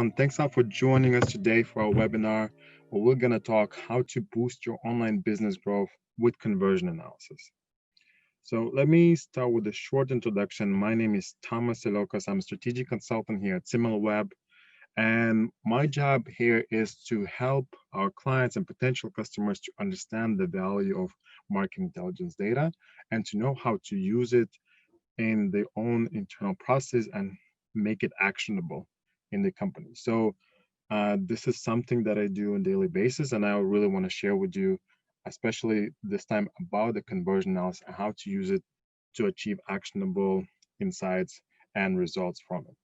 everyone. Thanks all for joining us today for our webinar where we're going to talk how to boost your online business growth with conversion analysis. So let me start with a short introduction. My name is Tomas Seliokas. I'm a strategic consultant here at SimilarWeb. And my job here is to help our clients and potential customers to understand the value of market intelligence data and to know how to use it in their own internal process and make it actionable in the company. So this is something that I do on a daily basis, and I really want to share with you, especially this time, about the conversion analysis and how to use it to achieve actionable insights and results from it.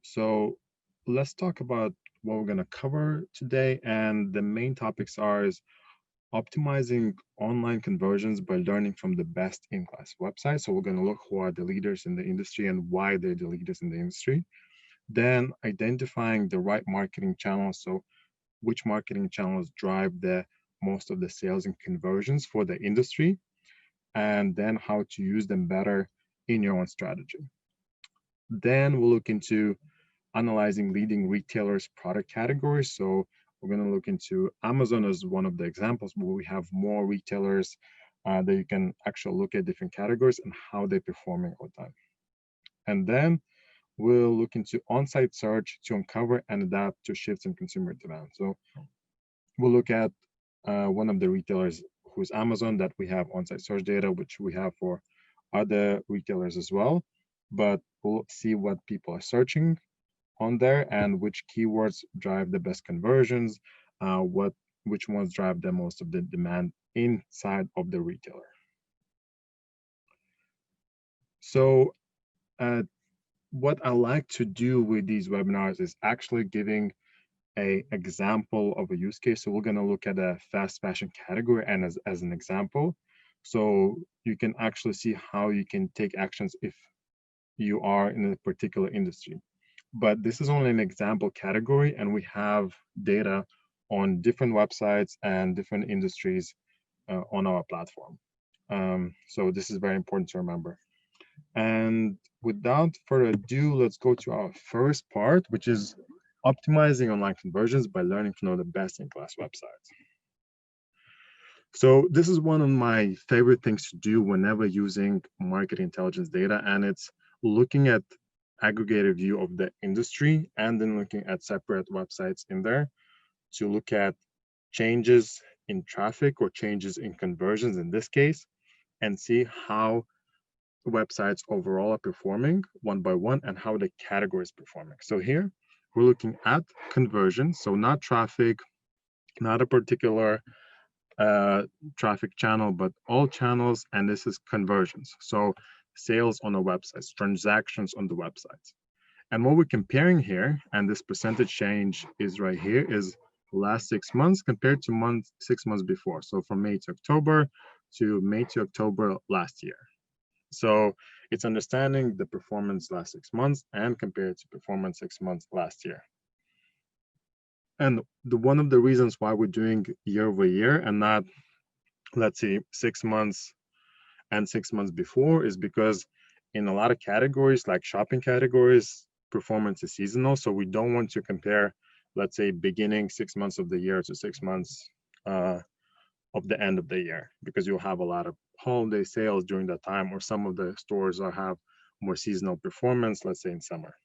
So let's talk about what we're going to cover today, and the main topics are optimizing online conversions by learning from the best in-class websites. So we're going to look who are the leaders in the industry and why they're the leaders in the industry. Then identifying the right marketing channels. So which marketing channels drive the most of the sales and conversions for the industry, and then how to use them better in your own strategy. Then we'll look into analyzing leading retailers' product categories. So we're going to look into Amazon as one of the examples where we have more retailers that you can actually look at different categories and how they're performing over time. And then we'll look into on-site search to uncover and adapt to shifts in consumer demand. So we'll look at one of the retailers who's Amazon that we have on-site search data, which we have for other retailers as well. But we'll see what people are searching on there and which keywords drive the best conversions, which ones drive the most of the demand inside of the retailer. So what I like to do with these webinars is actually giving an example of a use case. So we're going to look at a fast fashion category and as an example, so you can actually see how you can take actions if you are in a particular industry. But this is only an example category, and we have data on different websites and different industries on our platform. So this is very important to remember. And without further ado, let's go to our first part, which is optimizing online conversions by learning to know the best-in-class websites. So this is one of my favorite things to do whenever using market intelligence data, and it's looking at aggregated view of the industry and then looking at separate websites in there to look at changes in traffic or changes in conversions in this case, and see how websites overall are performing one by one and how the category is performing. So here we're looking at conversions, so not traffic, not a particular traffic channel, but all channels, and this is conversions. So sales on the websites, transactions on the websites. And what we're comparing here, and this percentage change is right here, is last 6 months compared to 6 months before. So from May to October to May to October last year. So it's understanding the performance last 6 months and compared to performance 6 months last year. And one of the reasons why we're doing year over year and not, let's see, 6 months and 6 months before is because in a lot of categories, like shopping categories, performance is seasonal. So we don't want to compare, let's say, beginning 6 months of the year to 6 months of the end of the year, because you'll have a lot of holiday sales during that time, or some of the stores will have more seasonal performance, let's say in summer.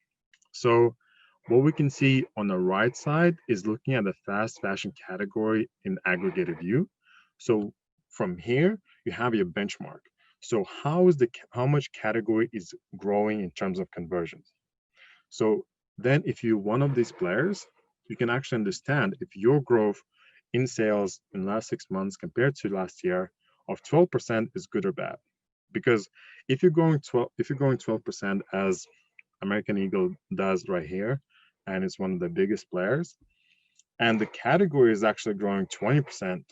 So what we can see on the right side is looking at the fast fashion category in aggregated view. So from here, you have your benchmark. So how much category is growing in terms of conversions? So then if you're one of these players, you can actually understand if your growth in sales in the last 6 months compared to last year of 12% is good or bad. Because if you're growing 12% as American Eagle does right here, and it's one of the biggest players, and the category is actually growing 20%,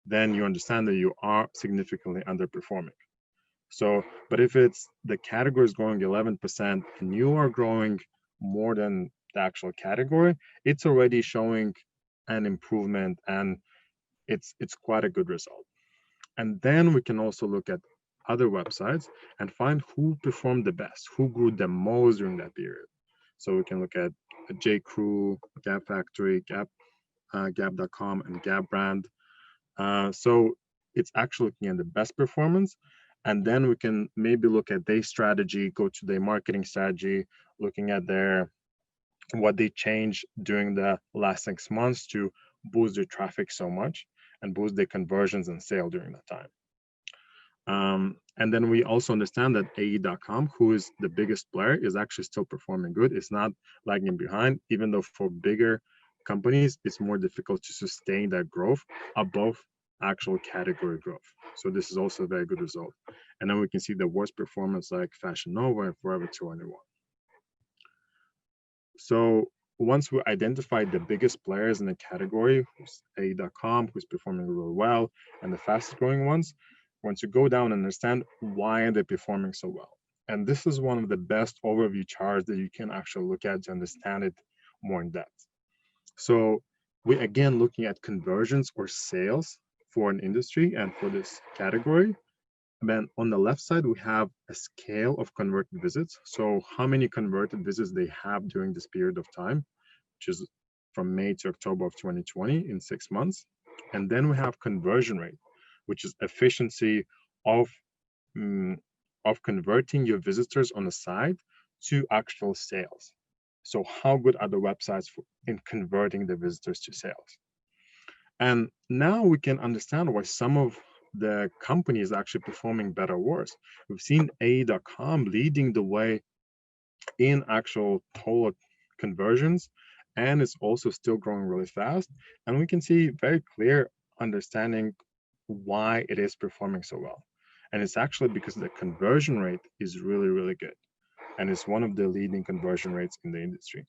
then you understand that you are significantly underperforming. So, but if it's the category is growing 11% and you are growing more than the actual category, it's already showing an improvement, and it's quite a good result. And then we can also look at other websites and find who performed the best, who grew the most during that period. So we can look at J. Crew, Gap Factory, Gap.com, and Gap Brand. So it's actually looking at the best performance. And then we can maybe look at their strategy, go to their marketing strategy, looking at what they changed during the last 6 months to boost their traffic so much and boost their conversions and sale during that time. And then we also understand that AE.com, who is the biggest player, is actually still performing good. It's not lagging behind, even though for bigger companies, it's more difficult to sustain that growth above actual category growth. So this is also a very good result. And then we can see the worst performance like Fashion Nova and Forever 21. So once we identify the biggest players in the category, who's AE.com, who's performing really well, and the fastest growing ones, once you go down and understand why they're performing so well. And this is one of the best overview charts that you can actually look at to understand it more in depth. So we again looking at conversions or sales for an industry and for this category. And then on the left side, we have a scale of converted visits. So how many converted visits they have during this period of time, which is from May to October of 2020 in 6 months. And then we have conversion rate, which is efficiency of converting your visitors on the site to actual sales. So how good are the websites in converting the visitors to sales? And now we can understand why some of the company is actually performing better or worse. We've seen AE.com leading the way in actual total conversions, and it's also still growing really fast. And we can see very clear understanding why it is performing so well. And it's actually because the conversion rate is really, really good. And it's one of the leading conversion rates in the industry.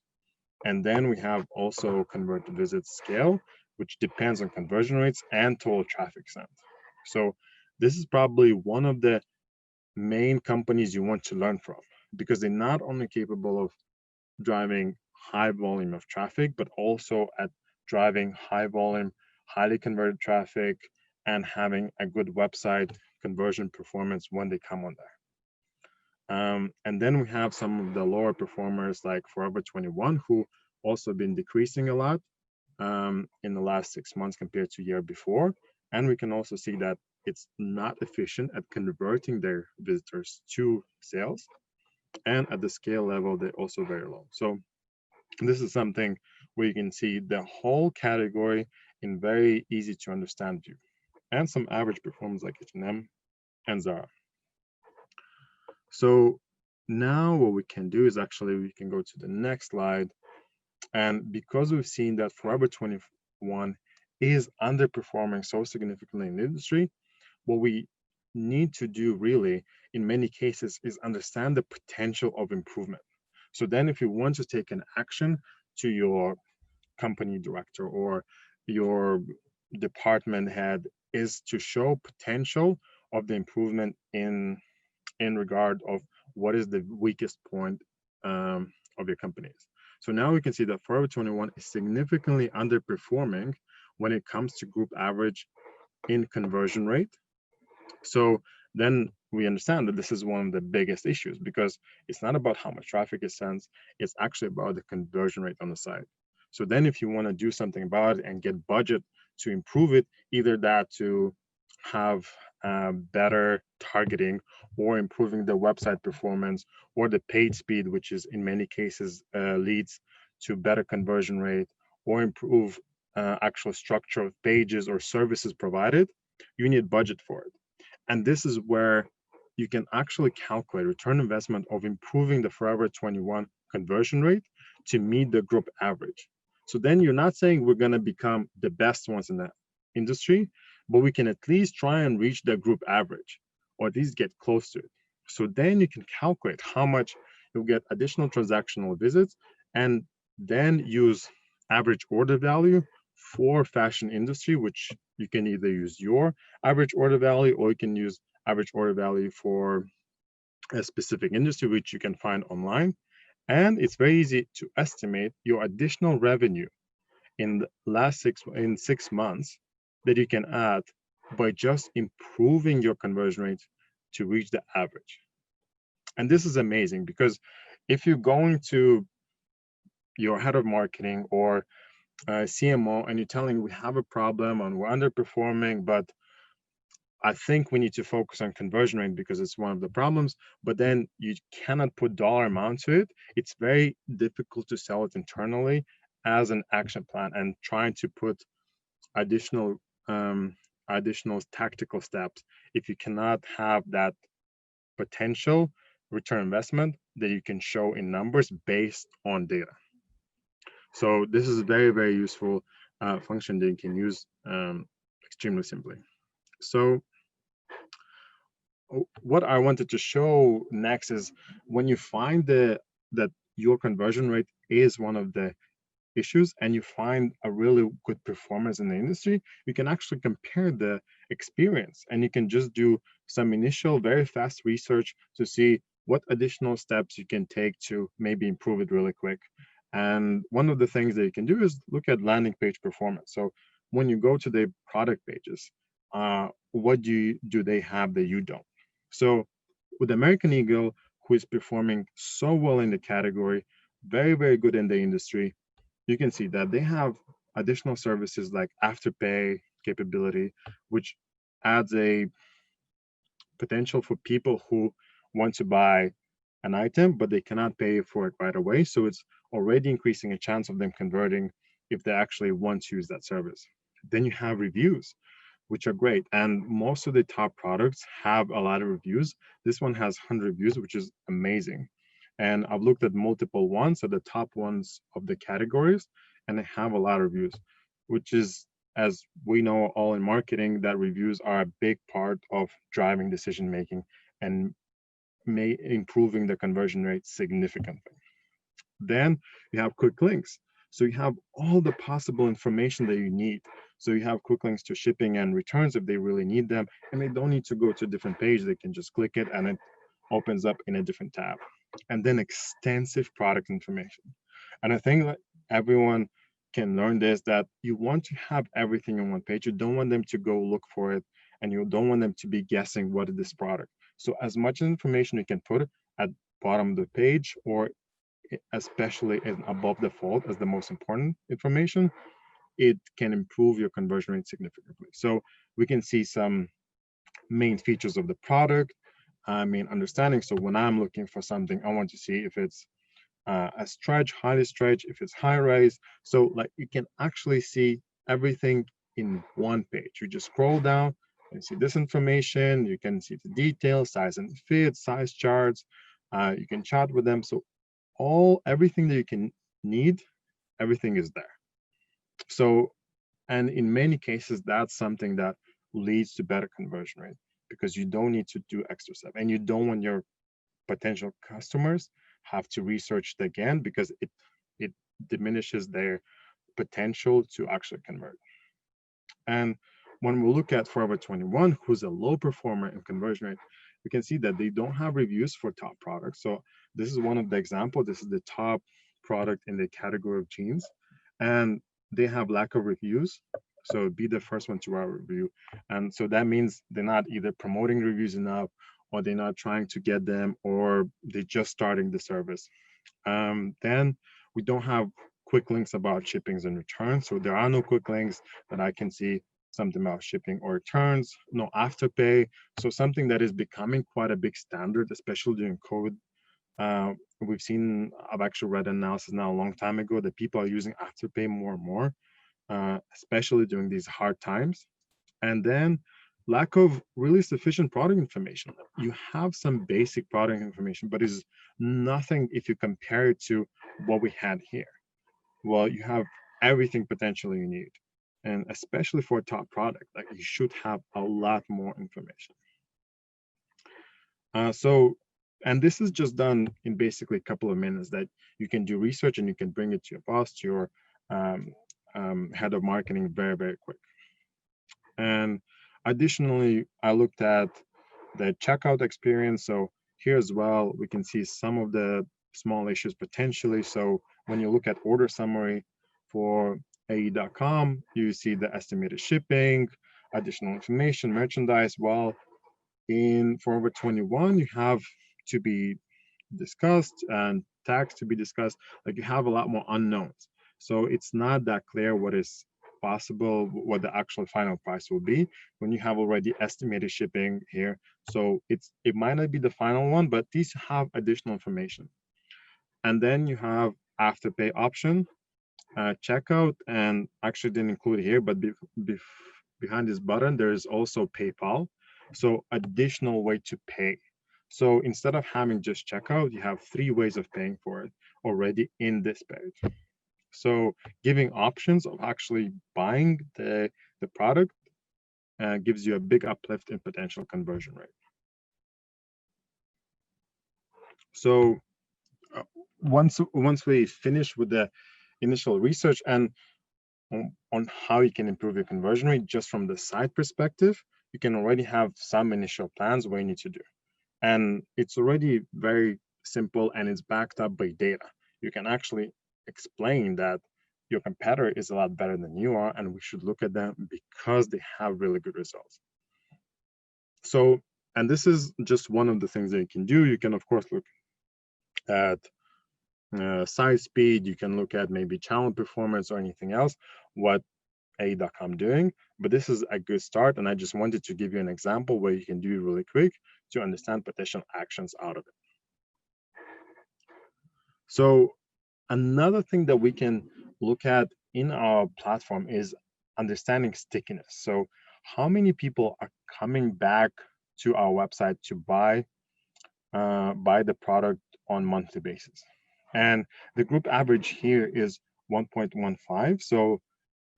And then we have also converted visit scale, which depends on conversion rates and total traffic sent. So this is probably one of the main companies you want to learn from, because they're not only capable of driving high volume of traffic, but also at driving high volume, highly converted traffic and having a good website conversion performance when they come on there. And then we have some of the lower performers like Forever 21, who also been decreasing a lot in the last 6 months compared to year before. And we can also see that it's not efficient at converting their visitors to sales. And at the scale level, they're also very low. So this is something where you can see the whole category in very easy to understand view, and some average performance like H&M and Zara. So now what we can do is actually we can go to the next slide. And because we've seen that Forever 21 is underperforming so significantly in the industry, what we need to do really in many cases is understand the potential of improvement. So then if you want to take an action to your company director or your department head is to show potential of the improvement in regard of what is the weakest point of your companies. So now we can see that Forever 21 is significantly underperforming when it comes to group average in conversion rate. So then we understand that this is one of the biggest issues, because it's not about how much traffic is sent, it's actually about the conversion rate on the site. So then if you want to do something about it and get budget to improve it, either that to have better targeting or improving the website performance or the page speed, which is in many cases leads to better conversion rate, or improve actual structure of pages or services provided, you need budget for it. And this is where you can actually calculate return investment of improving the Forever 21 conversion rate to meet the group average. So then you're not saying we're going to become the best ones in the industry, but we can at least try and reach the group average, or at least get close to it. So then you can calculate how much you'll get additional transactional visits, and then use average order value for fashion industry, which you can either use your average order value, or you can use average order value for a specific industry, which you can find online. And it's very easy to estimate your additional revenue in the last 6 months that you can add by just improving your conversion rate to reach the average. And this is amazing, because if you're going to your head of marketing or CMO, and you're telling we have a problem and we're underperforming, but I think we need to focus on conversion rate because it's one of the problems, but then you cannot put dollar amount to it. It's very difficult to sell it internally as an action plan and trying to put additional um, additional tactical steps if you cannot have that potential return investment that you can show in numbers based on data. So this is a very, very useful function that you can use extremely simply. So what I wanted to show next is when you find that your conversion rate is one of the issues and you find a really good performance in the industry, you can actually compare the experience and you can just do some initial very fast research to see what additional steps you can take to maybe improve it really quick. And one of the things that you can do is look at landing page performance. So when you go to the product pages, what do they have that you don't? So with American Eagle, who is performing so well in the category, very, very good in the industry, you can see that they have additional services like afterpay capability, which adds a potential for people who want to buy an item, but they cannot pay for it right away. So it's already increasing a chance of them converting if they actually want to use that service. Then you have reviews, which are great. And most of the top products have a lot of reviews. This one has 100 reviews, which is amazing. And I've looked at multiple ones, so the top ones of the categories, and they have a lot of reviews, which is, as we know all in marketing, that reviews are a big part of driving decision making and may improving the conversion rate significantly. Then you have quick links. So you have all the possible information that you need. So you have quick links to shipping and returns if they really need them, and they don't need to go to a different page. They can just click it and it opens up in a different tab. And then extensive product information. And I think that everyone can learn this, that you want to have everything on one page. You don't want them to go look for it, and you don't want them to be guessing what is this product. So as much information you can put at bottom of the page, or especially in above the fold as the most important information, it can improve your conversion rate significantly. So we can see some main features of the product, main understanding. So when I'm looking for something, I want to see if it's a stretch, highly stretch, if it's high rise. So like you can actually see everything in one page. You just scroll down and see this information. You can see the details, size and fit, size charts. You can chat with them. So everything that you can need, everything is there. So, and in many cases, that's something that leads to better conversion rate because you don't need to do extra stuff, and you don't want your potential customers have to research it again because it diminishes their potential to actually convert. And when we look at Forever 21, who's a low performer in conversion rate, we can see that they don't have reviews for top products. So this is one of the examples. This is the top product in the category of jeans, and they have lack of reviews. So be the first one to write a review. And so that means they're not either promoting reviews enough, or they're not trying to get them, or they're just starting the service. Then we don't have quick links about shippings and returns. So there are no quick links that I can see, something about shipping or returns, no afterpay. So something that is becoming quite a big standard, especially during COVID. We've seen, I've actually read an analysis now a long time ago that people are using afterpay more and more, especially during these hard times. And then lack of really sufficient product information. You have some basic product information, but it's nothing if you compare it to what we had here. Well, you have everything potentially you need. And especially for a top product, like you should have a lot more information. And this is just done in basically a couple of minutes, that you can do research and you can bring it to your boss, to your head of marketing very, very quick. And additionally, I looked at the checkout experience. So here as well, we can see some of the small issues potentially. So when you look at order summary for AE.com, you see the estimated shipping, additional information, merchandise. While in Forever 21, you have to be discussed and tax to be discussed. Like you have a lot more unknowns. So it's not that clear what is possible, what the actual final price will be when you have already estimated shipping here. So it might not be the final one, but these have additional information. And then you have afterpay option, checkout, and actually didn't include here, but behind this button, there is also PayPal. So additional way to pay. So instead of having just checkout, you have 3 ways of paying for it already in this page. So giving options of actually buying the product gives you a big uplift in potential conversion rate. So once we finish with the initial research and on how you can improve your conversion rate just from the site perspective, you can already have some initial plans what you need to do. And it's already very simple and it's backed up by data. You can actually explain that your competitor is a lot better than you are, and we should look at them because they have really good results. So, and this is just one of the things that you can do. You can, of course, look at site speed. You can look at maybe channel performance or anything else, what A.com doing. But this is a good start, and I just wanted to give you an example where you can do it really quick to understand potential actions out of it. So another thing that we can look at in our platform is understanding stickiness. So how many people are coming back to our website to buy the product on monthly basis? And the group average here is 1.15. So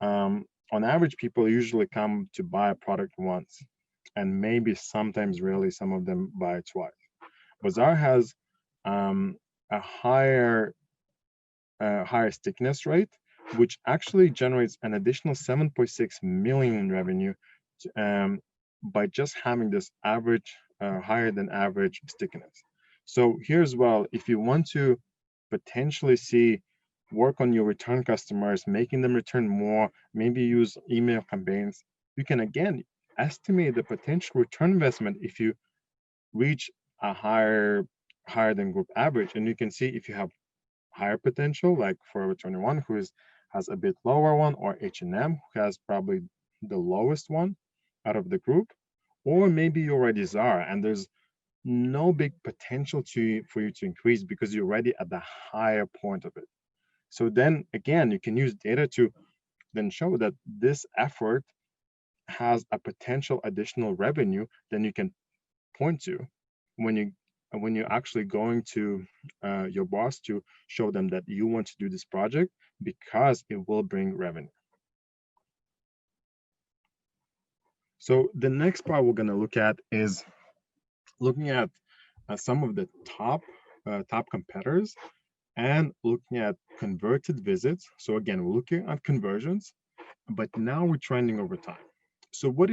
on average, people usually come to buy a product once, and maybe sometimes really some of them buy twice. Bazaar has a higher stickiness rate, which actually generates an additional 7.6 million in revenue by just having this average, higher than average stickiness. So here as well, if you want to potentially work on your return customers, making them return more, maybe use email campaigns, you can again estimate the potential return investment if you reach a higher than group average. And you can see if you have higher potential, like Forever 21, who has a bit lower one, or H&M, who has probably the lowest one out of the group, or maybe you're already Zara, and there's no big potential for you to increase because you're already at the higher point of it. So then again, you can use data to then show that this effort has a potential additional revenue then you can point to when you're actually going to your boss to show them that you want to do this project because it will bring revenue. So the next part we're going to look at is looking at some of the top competitors and looking at converted visits. So again, we're looking at conversions, but now we're trending over time. So what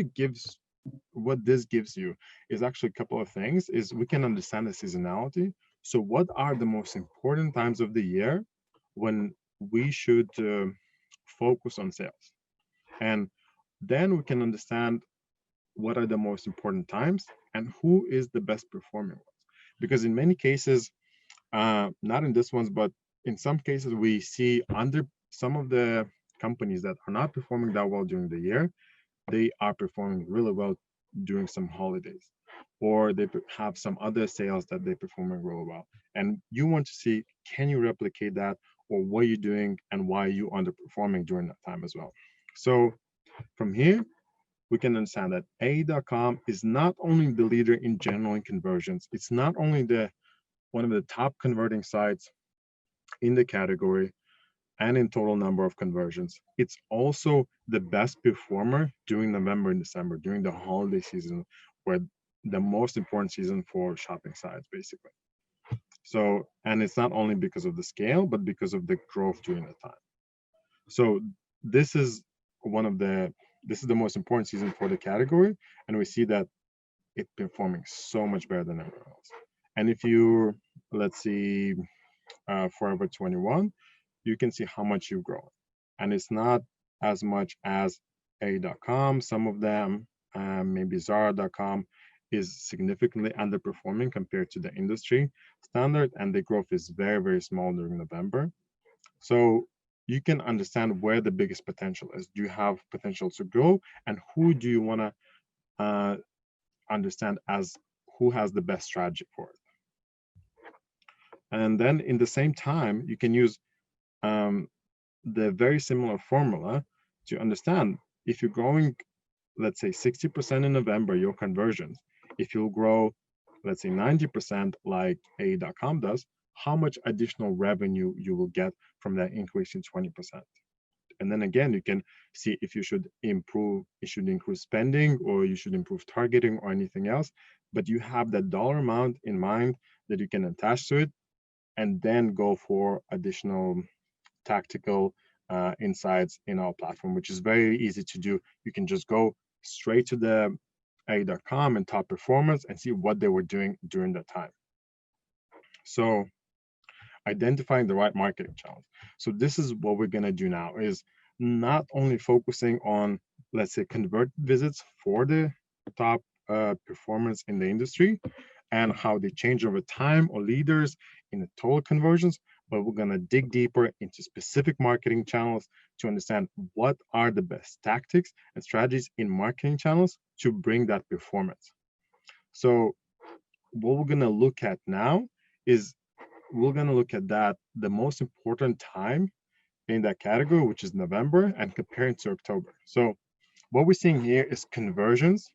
this gives you is actually a couple of things. Is we can understand the seasonality. So what are the most important times of the year when we should focus on sales? And then we can understand what are the most important times and who is the best performing ones. Because in many cases, not in this ones, but in some cases, we see under some of the companies that are not performing that well during the year, they are performing really well during some holidays, or they have some other sales that they're performing really well. And you want to see, can you replicate that, or what are you doing and why are you underperforming during that time as well? So from here, we can understand that A.com is not only the leader in general in conversions, it's not only one of the top converting sites in the category and in total number of conversions. It's also the best performer during November and December, during the holiday season, where the most important season for shopping sites, basically. So, and it's not only because of the scale, but because of the growth during that time. So this is the most important season for the category, and we see that it's performing so much better than everyone else. And if you, let's see, Forever 21, you can see how much you've grown. And it's not as much as A.com, some of them, maybe Zara.com, is significantly underperforming compared to the industry standard, and the growth is very, very small during November. So you can understand where the biggest potential is. Do you have potential to grow, and who do you want to understand as who has the best strategy for it? And then in the same time, you can use the very similar formula to understand if you're growing, let's say 60% in November, your conversions, if you'll grow, let's say 90% like A.com does, how much additional revenue you will get from that increase in 20%. And then again, you can see if you should increase spending, or you should improve targeting or anything else. But you have that dollar amount in mind that you can attach to it, and then go for additional tactical insights in our platform, which is very easy to do. You can just go straight to the A.com and top performers and see what they were doing during that time. So identifying the right marketing channels. So this is what we're going to do now, is not only focusing on, let's say, convert visits for the top performers in the industry and how they change over time, or leaders in the total conversions, but we're going to dig deeper into specific marketing channels to understand what are the best tactics and strategies in marketing channels to bring that performance. So what we're going to look at now is we're going to look at that the most important time in that category, which is November, and compare it to October. So what we're seeing here is conversions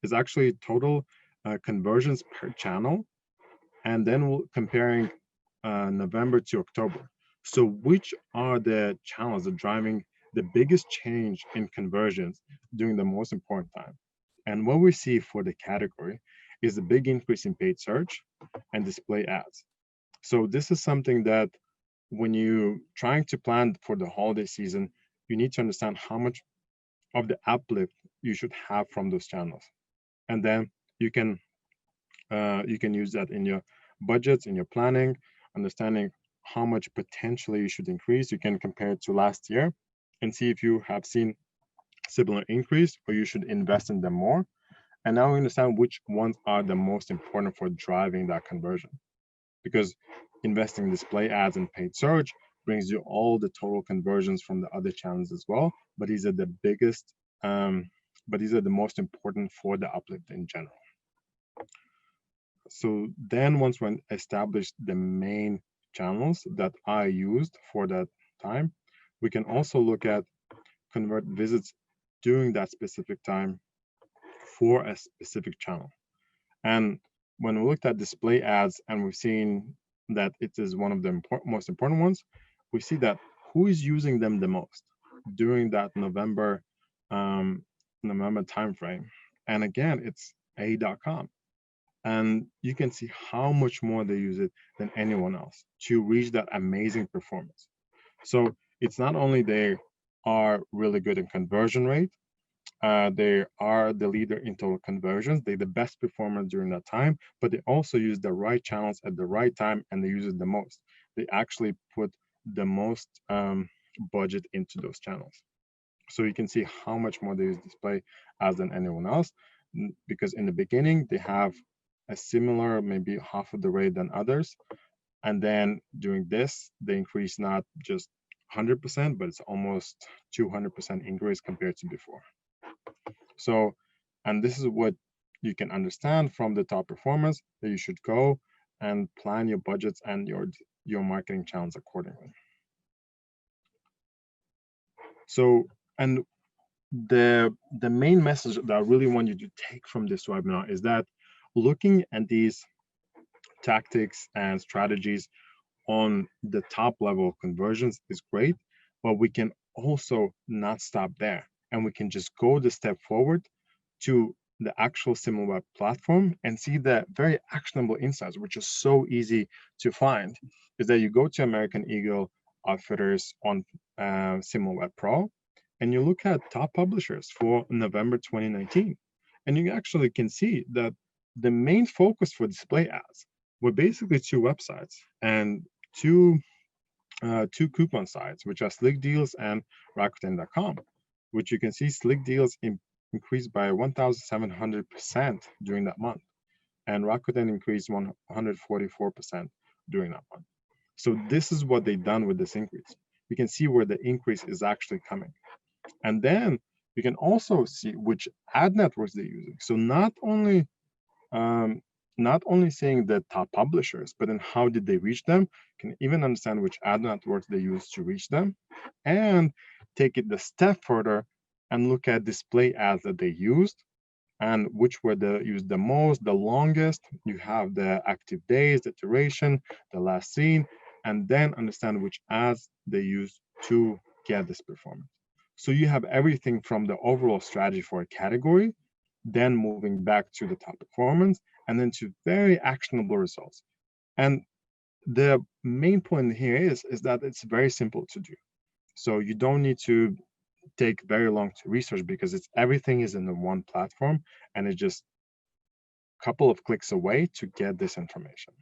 is actually total conversions per channel, and then we're comparing November to October. So which are the channels that are driving the biggest change in conversions during the most important time? And what we see for the category is a big increase in paid search and display ads. So this is something that when you trying to plan for the holiday season, you need to understand how much of the uplift you should have from those channels. And then you can use that in your budgets, in your planning, understanding how much potentially you should increase. You can compare it to last year and see if you have seen similar increase, or you should invest in them more. And now we understand which ones are the most important for driving that conversion. Because investing in display ads and paid search brings you all the total conversions from the other channels as well. But these are the biggest, but these are the most important for the uplift in general. So then once we establish the main channels that I used for that time, we can also look at convert visits during that specific time for a specific channel. And when we looked at display ads and we've seen that it is one of the most important ones, we see that who is using them the most during that November timeframe. And again, it's A.com. And you can see how much more they use it than anyone else to reach that amazing performance. So it's not only they are really good in conversion rate, they are the leader in total conversions. They're the best performer during that time, but they also use the right channels at the right time, and they use it the most. They actually put the most budget into those channels. So you can see how much more they use display ads than anyone else, because in the beginning, they have a similar, maybe half of the rate than others. And then doing this, they increase not just 100%, but it's almost 200% increase compared to before. So, and this is what you can understand from the top performers, that you should go and plan your budgets and your marketing channels accordingly. So, and the main message that I really want you to take from this webinar is that looking at these tactics and strategies on the top level of conversions is great, but we can also not stop there, and we can just go the step forward to the actual SimilarWeb platform and see the very actionable insights, which is so easy to find. Is that you go to American Eagle Outfitters on SimilarWeb Pro, and you look at top publishers for November 2019, and you actually can see that the main focus for display ads were basically two websites and two coupon sites, which are Slick Deals and Rakuten.com, which you can see Slick Deals increased by 1,700% during that month, and Rakuten increased 144% during that month. So this is what they've done with this increase. We can see where the increase is actually coming. And then we can also see which ad networks they're using. So um, not only saying the top publishers, but then how did they reach them? Can even understand which ad networks they use to reach them, and take it the step further and look at display ads that they used and which were the used the most, the longest. You have the active days, the duration, the last seen, and then understand which ads they use to get this performance. So you have everything from the overall strategy for a category, then moving back to the top performance, and then to very actionable results. And the main point here is that it's very simple to do. So you don't need to take very long to research because it's everything is in the one platform, and it's just a couple of clicks away to get this information.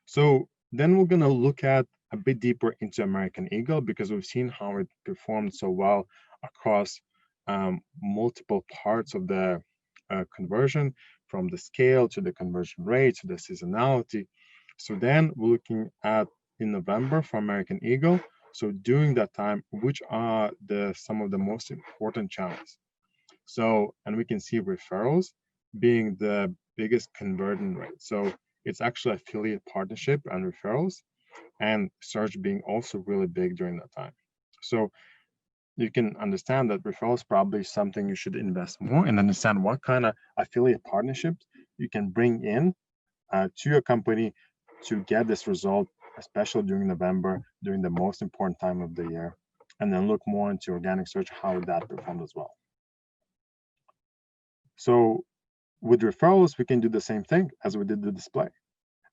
So then we're going to look at a bit deeper into American Eagle because we've seen how it performed so well across multiple parts of the conversion, from the scale to the conversion rate to the seasonality. So then we're looking at in November for American Eagle. So during that time, which are some of the most important channels? So, and we can see referrals being the biggest conversion rate. So it's actually affiliate partnership and referrals, and search being also really big during that time. So you can understand that referrals probably something you should invest more and understand what kind of affiliate partnerships you can bring in to your company to get this result, especially during November, during the most important time of the year, and then look more into organic search, how that performed as well. So with referrals, we can do the same thing as we did the display.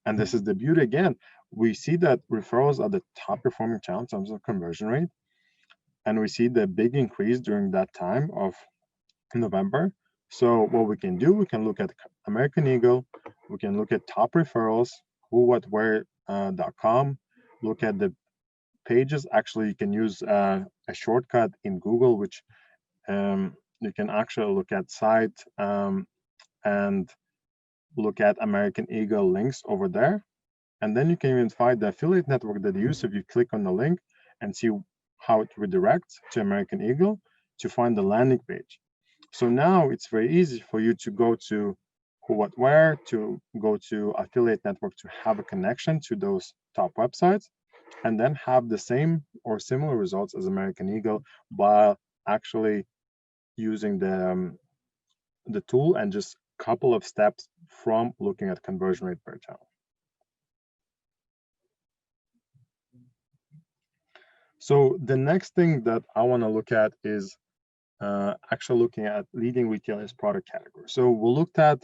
And this is the beauty again. We see that referrals are the top performing channel in terms of conversion rate. And we see the big increase during that time of November. So what we can do, we can look at American Eagle, we can look at top referrals, whowhatwhere.com, look at the pages. Actually, you can use a shortcut in Google, which you can actually look at site and look at American Eagle links over there. And then you can even find the affiliate network that you use if you click on the link and see how it redirects to American Eagle to find the landing page. So now it's very easy for you to go to who, what, where, to go to affiliate network to have a connection to those top websites, and then have the same or similar results as American Eagle while actually using the tool and just a couple of steps from looking at conversion rate per channel. So the next thing that I want to look at is actually looking at leading retailers product category. So we looked at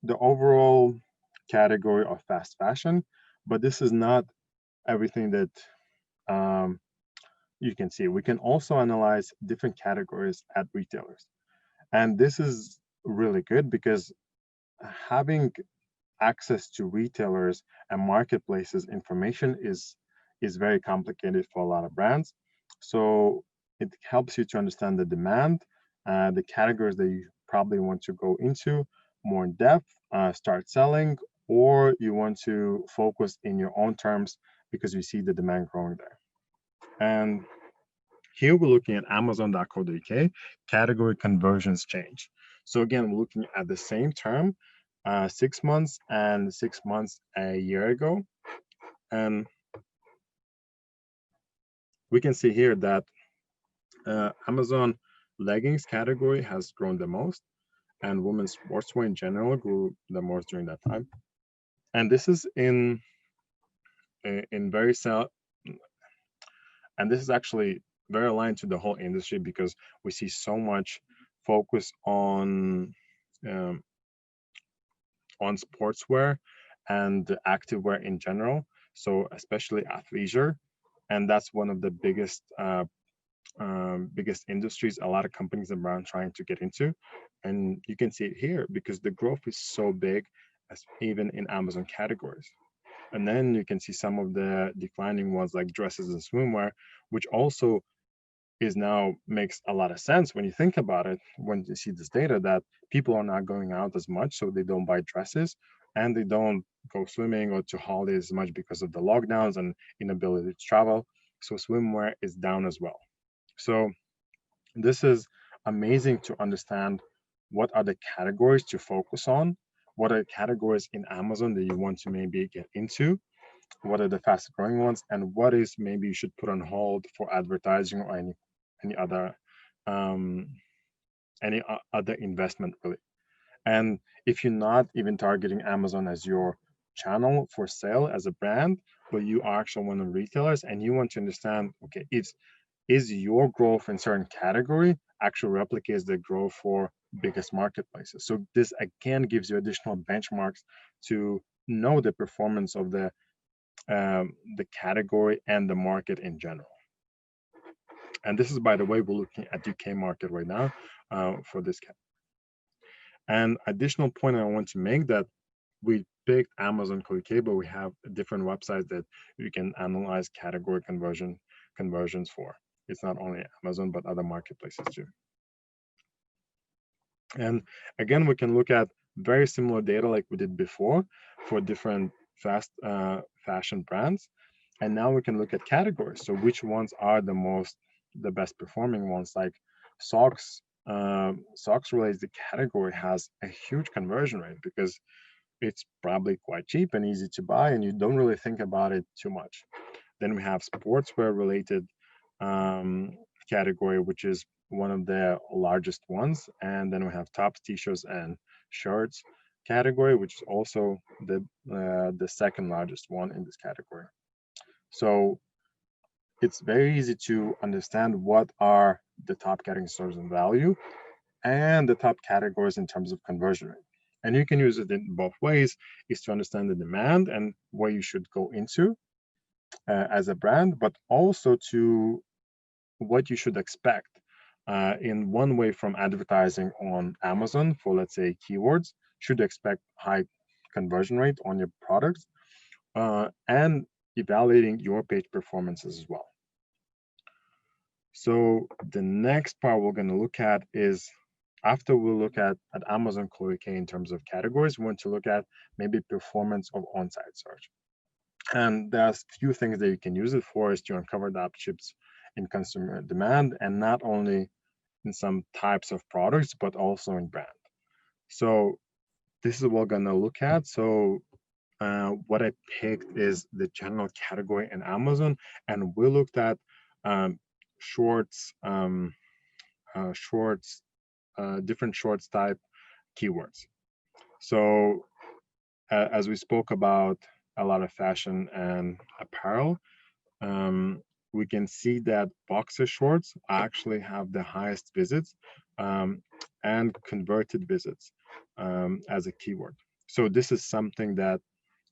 the overall category of fast fashion, but this is not everything that you can see. We can also analyze different categories at retailers. And this is really good because having access to retailers and marketplaces information is very complicated for a lot of brands. So it helps you to understand the demand, the categories that you probably want to go into more in depth, start selling, or you want to focus in your own terms because you see the demand growing there. And here we're looking at Amazon.co.uk category conversions change. So again, we're looking at the same term, 6 months and 6 months a year ago. And we can see here that Amazon leggings category has grown the most, and women's sportswear in general grew the most during that time. And this is in very and this is actually very aligned to the whole industry because we see so much focus on sportswear and activewear in general. So especially athleisure, and that's one of the biggest industries a lot of companies around trying to get into. And you can see it here because the growth is so big, as even in Amazon categories. And then you can see some of the declining ones like dresses and swimwear, which also is now makes a lot of sense when you think about it, when you see this data that people are not going out as much, so they don't buy dresses and they don't go swimming or to holidays as much because of the lockdowns and inability to travel. So swimwear is down as well. So this is amazing to understand what are the categories to focus on, what are categories in Amazon that you want to maybe get into, what are the fastest growing ones, and what is maybe you should put on hold for advertising or any other um, other investment really. And if you're not even targeting Amazon as your channel for sale as a brand, but you are actually one of the retailers and you want to understand, okay, is your growth in certain category actually replicates the growth for biggest marketplaces. So this again gives you additional benchmarks to know the performance of the category and the market in general. And this is, by the way, we're looking at UK market right now for this. And additional point I want to make that we picked Amazon UK, but we have different websites that you can analyze category conversions for. It's not only Amazon, but other marketplaces too. And again, we can look at very similar data like we did before for different fast fashion brands. And now we can look at categories. So which ones are the best performing ones, like socks. Socks related category has a huge conversion rate because it's probably quite cheap and easy to buy, and you don't really think about it too much. Then we have sportswear related category, which is one of the largest ones. And then we have tops, t-shirts, and shirts category, which is also the second largest one in this category. So it's very easy to understand what are the top categories in value and the top categories in terms of conversion rate. And you can use it in both ways, is to understand the demand and where you should go into as a brand, but also to what you should expect in one way from advertising on Amazon for, let's say, keywords. Should expect high conversion rate on your products and evaluating your page performances as well. So the next part we're going to look at is, after we look at Amazon QK in terms of categories, we want to look at maybe performance of on-site search. And there's a few things that you can use it for, is to uncover the upshifts in consumer demand, and not only in some types of products, but also in brand. So this is what we're gonna look at. So what I picked is the general category in Amazon, and we looked at shorts, different shorts type keywords. So as we spoke about a lot of fashion and apparel, we can see that boxer shorts actually have the highest visits and converted visits as a keyword. So this is something that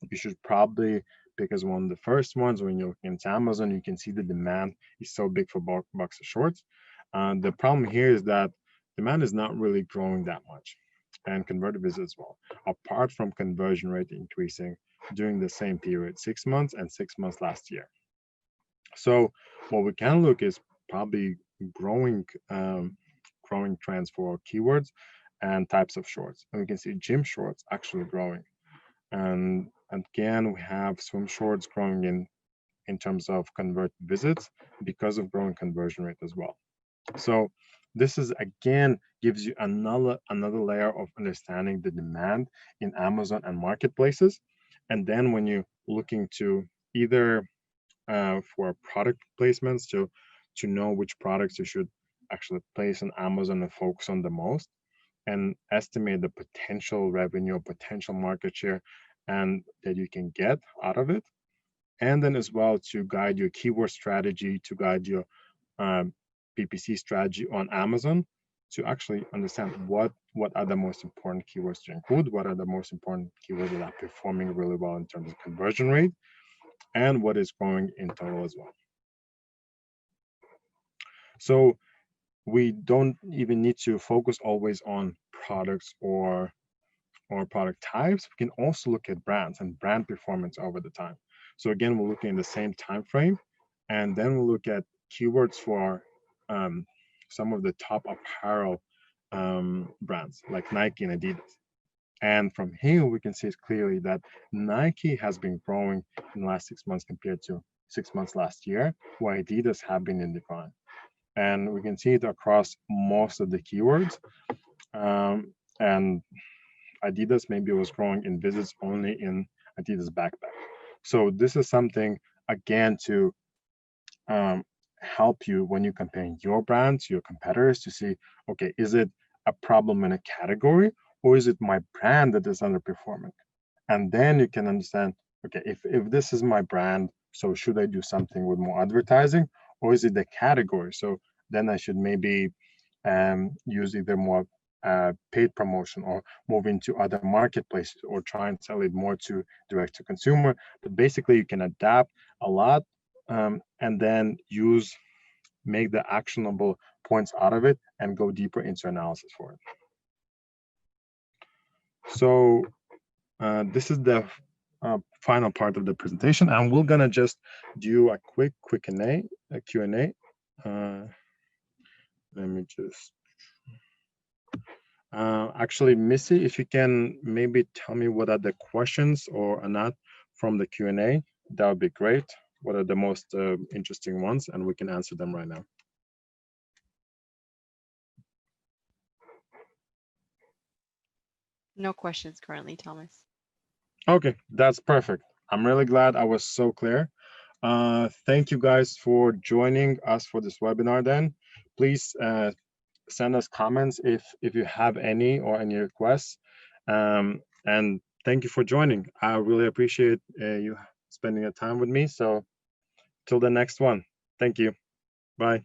you should probably pick as one of the first ones. When you're looking into Amazon, you can see the demand is so big for boxer shorts. The problem here is that demand is not really growing that much, and converted visits as well, apart from conversion rate increasing during the same period, 6 months and 6 months last year. So what we can look is probably growing trends for keywords and types of shorts. And we can see gym shorts actually growing. And again, we have swim shorts growing in terms of convert visits because of growing conversion rate as well. So this is, again, gives you another layer of understanding the demand in Amazon and marketplaces. And then when you're looking to either for product placements, to know which products you should actually place on Amazon and focus on the most, and estimate the potential revenue, potential market share, and that you can get out of it. And then as well to guide your keyword strategy, to guide your PPC strategy on Amazon, to actually understand what are the most important keywords to include, what are the most important keywords that are performing really well in terms of conversion rate, and what is growing in total as well. So we don't even need to focus always on products or product types. We can also look at brands and brand performance over the time. So again, we're looking at the same time frame, and then we'll look at keywords for some of the top apparel brands like Nike and Adidas. And from here, we can see it clearly that Nike has been growing in the last 6 months compared to 6 months last year, while Adidas have been in decline. And we can see it across most of the keywords. And Adidas maybe was growing in visits only in Adidas backpack. So this is something, again, to help you when you compare your brand to your competitors to see, okay, is it a problem in a category, or is it my brand that is underperforming? And then you can understand, okay, if this is my brand, so should I do something with more advertising, or is it the category? So then I should maybe use either more paid promotion or move into other marketplaces or try and sell it more to direct to consumer. But basically you can adapt a lot, and then make the actionable points out of it and go deeper into analysis for it. So this is the final part of the presentation, and we're gonna just do a quick Q&A. Let me just actually, Missy, if you can maybe tell me what are the questions or are not from the Q&A, that would be great. What are the most interesting ones, and we can answer them right now. No questions currently, Thomas. Okay, that's perfect. I'm really glad I was so clear. Thank you guys for joining us for this webinar then. Please send us comments if you have any or any requests. And thank you for joining. I really appreciate you spending your time with me. So till the next one, thank you. Bye.